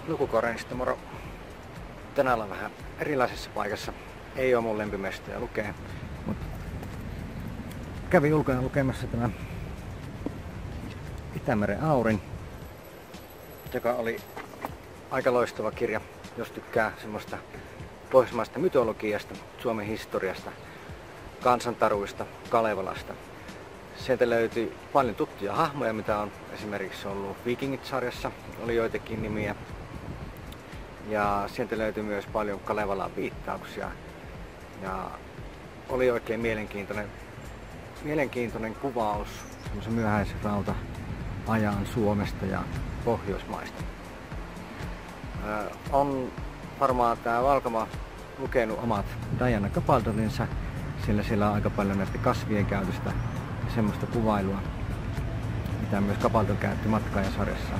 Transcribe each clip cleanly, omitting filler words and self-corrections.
Lukukornista moro. Tänään ollaan vähän erilaisessa paikassa. Ei ole mun lempimestoja lukea, mutta kävin ulkona lukemassa tämä Itämeren aurin, joka oli aika loistava kirja, jos tykkää semmoista pohjoismaista mytologiasta, Suomen historiasta, kansantaruista, Kalevalasta. Sieltä löytyi paljon tuttuja hahmoja, mitä on esimerkiksi ollut Vikingit-sarjassa, oli joitakin nimiä. Ja sieltä löytyi myös paljon Kalevalan viittauksia. Ja oli oikein mielenkiintoinen kuvaus semmoisen myöhäisen rauta-ajan Suomesta ja Pohjoismaista. On varmaan tää Valkama lukenut omat Diana Gabaldoninsa, sillä siellä on aika paljon näitä kasvien käytöstä ja semmoista kuvailua, mitä myös Gabaldon käytti Matkaajasarjassa.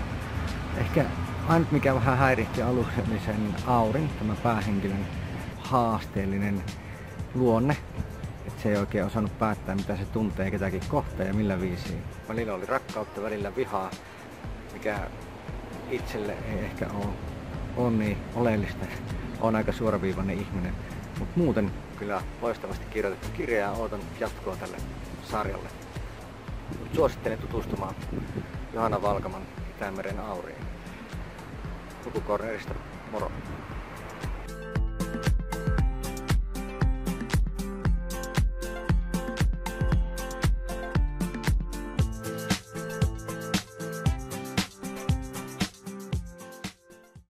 Ehkä ainut mikä vähän häiritti aluksi oli sen Aurin, tämän päähenkilön haasteellinen luonne. Että se ei oikein osannut päättää mitä se tuntee ketäkin kohtaa ja millä viisiin. Välillä oli rakkautta, välillä vihaa, mikä itselle ei ehkä ole niin oleellista. On aika suoraviivainen ihminen. Mutta muuten kyllä loistavasti kirjoitettu kirja ja ootan jatkoa tälle sarjalle. Suosittelen tutustumaan Johanna Valkaman Itämeren auriin. Lukukornerista moro!